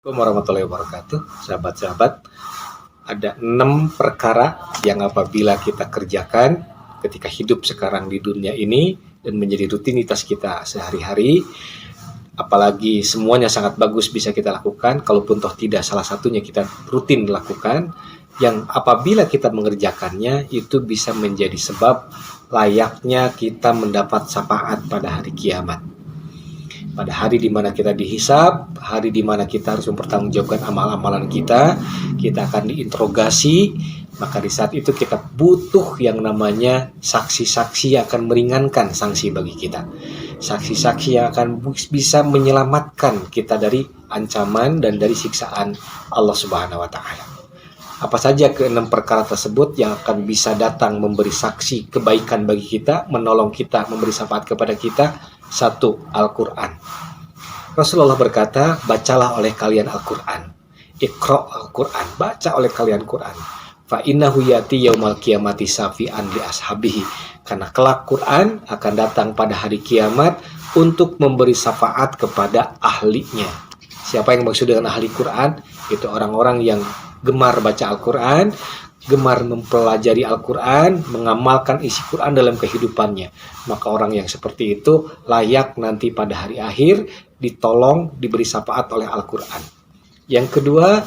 Assalamualaikum warahmatullahi wabarakatuh. Sahabat-sahabat, ada 6 perkara yang apabila kita kerjakan ketika hidup sekarang di dunia ini dan menjadi rutinitas kita sehari-hari, apalagi semuanya sangat bagus bisa kita lakukan, kalaupun toh tidak salah satunya kita rutin lakukan, yang apabila kita mengerjakannya itu bisa menjadi sebab layaknya kita mendapat syafaat pada hari kiamat. Pada hari di mana kita dihisab, hari di mana kita harus mempertanggungjawabkan amal-amalan kita akan diinterogasi, maka di saat itu kita butuh yang namanya saksi-saksi yang akan meringankan sanksi bagi kita. Saksi-saksi yang akan bisa menyelamatkan kita dari ancaman dan dari siksaan Allah Subhanahu wa taala. Apa saja ke-6 perkara tersebut yang akan bisa datang memberi saksi kebaikan bagi kita, menolong kita, memberi syafaat kepada kita? 1. Al-Quran. Rasulullah berkata, bacalah oleh kalian Al-Quran. Iqra' Al-Quran, baca oleh kalian Quran. Fa innahu yati yaumal qiyamati syafi'an li ashabihi. Karena kelak Quran akan datang pada hari kiamat untuk memberi syafaat kepada ahlinya. Siapa yang maksud dengan ahli Quran? Itu orang-orang yang gemar baca Al-Quran, gemar mempelajari Al-Quran, mengamalkan isi Quran dalam kehidupannya. Maka orang yang seperti itu layak nanti pada hari akhir ditolong, diberi syafaat oleh Al-Quran. Yang kedua,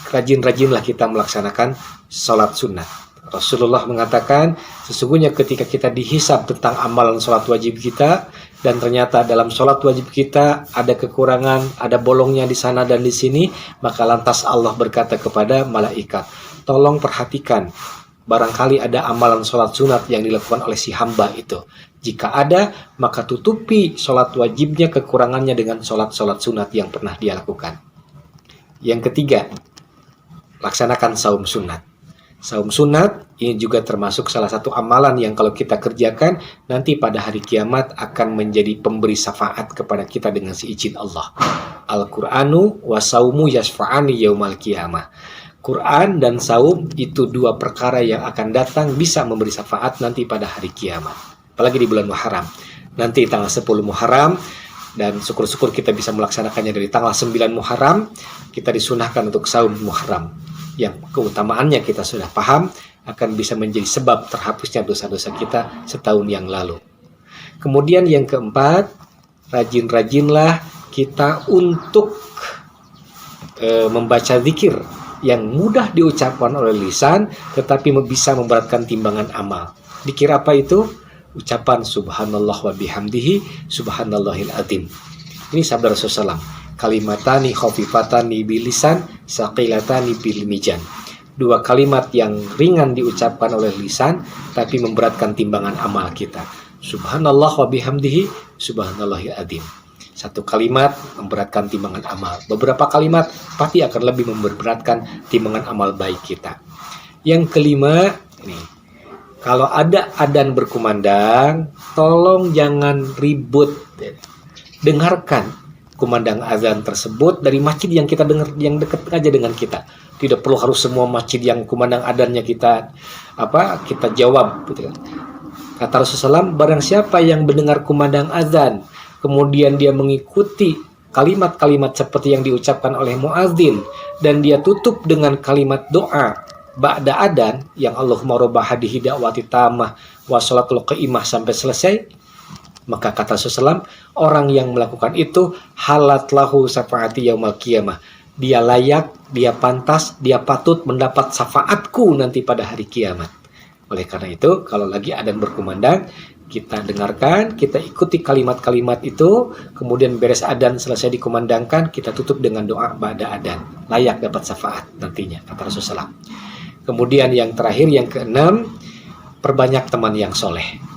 rajin-rajinlah kita melaksanakan sholat sunnah. Rasulullah mengatakan, sesungguhnya ketika kita dihisab tentang amalan sholat wajib kita, dan ternyata dalam sholat wajib kita ada kekurangan, ada bolongnya di sana dan di sini, maka lantas Allah berkata kepada malaikat, tolong perhatikan, barangkali ada amalan sholat sunat yang dilakukan oleh si hamba itu. Jika ada, maka tutupi sholat wajibnya, kekurangannya dengan sholat-sholat sunat yang pernah dia lakukan. Yang ketiga, laksanakan saum sunat. Saum sunat ini juga termasuk salah satu amalan yang kalau kita kerjakan, nanti pada hari kiamat akan menjadi pemberi syafaat kepada kita dengan seizin Allah. Al-Qur'anu wa saumu yasfa'ani yaumal qiyamah. Quran dan saum itu 2 perkara yang akan datang bisa memberi syafaat nanti pada hari kiamat. Apalagi di bulan Muharram. Nanti tanggal 10 Muharram, dan syukur-syukur kita bisa melaksanakannya dari tanggal 9 Muharram, kita disunahkan untuk saum Muharram. Yang keutamaannya kita sudah paham, akan bisa menjadi sebab terhapusnya dosa-dosa kita setahun yang lalu. Kemudian yang keempat, rajin-rajinlah kita untuk membaca zikir yang mudah diucapkan oleh lisan, tetapi bisa memberatkan timbangan amal. Zikir apa itu? Ucapan subhanallah wa bihamdihi, subhanallahil azim. Ini sabda Rasulullah. Kalimatani khafifatani bilisan, saqilatani bil mizan. 2 kalimat yang ringan diucapkan oleh lisan, tapi memberatkan timbangan amal kita. Subhanallah wa bihamdihi, subhanallahil azim. 1 kalimat memberatkan timbangan amal. Beberapa kalimat pasti akan lebih memberatkan timbangan amal baik kita. Yang kelima, ini, kalau ada adzan berkumandang, tolong jangan ribut. Dengarkan kumandang azan tersebut dari masjid yang kita dengar, yang dekat aja dengan kita. Tidak perlu harus semua masjid yang kumandang adzannya kita jawab, gitu kan. Kata Rasulullah, barang siapa yang mendengar kumandang azan, kemudian dia mengikuti kalimat-kalimat seperti yang diucapkan oleh muadzin, dan dia tutup dengan kalimat doa ba'da adan yang Allahumma robba hadihi da'wati tamah wa sholatul qa'imah sampai selesai, maka kata Rasulullah, orang yang melakukan itu halat lahu syafaati yaumal qiyamah. Dia layak, dia pantas, dia patut mendapat syafaatku nanti pada hari kiamat. Oleh karena itu, kalau lagi adzan berkumandang, kita dengarkan, kita ikuti kalimat-kalimat itu, kemudian beres adzan selesai dikumandangkan, kita tutup dengan doa ba'da adzan. Layak dapat syafaat nantinya, kata Rasulullah. Kemudian yang terakhir, yang keenam, perbanyak teman yang soleh.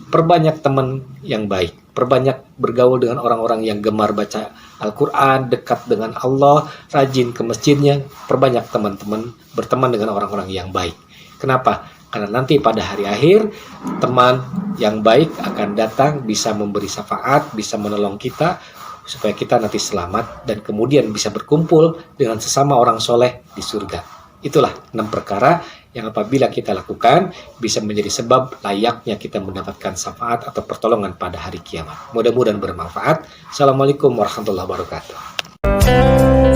Perbanyak teman yang baik, perbanyak bergaul dengan orang-orang yang gemar baca Al-Quran, dekat dengan Allah, rajin ke masjidnya, perbanyak teman-teman, berteman dengan orang-orang yang baik. Kenapa? Karena nanti pada hari akhir, teman yang baik akan datang, bisa memberi syafaat, bisa menolong kita, supaya kita nanti selamat, dan kemudian bisa berkumpul dengan sesama orang soleh di surga. Itulah 6 perkara yang apabila kita lakukan bisa menjadi sebab layaknya kita mendapatkan syafaat atau pertolongan pada hari kiamat. Mudah-mudahan bermanfaat. Assalamualaikum warahmatullahi wabarakatuh.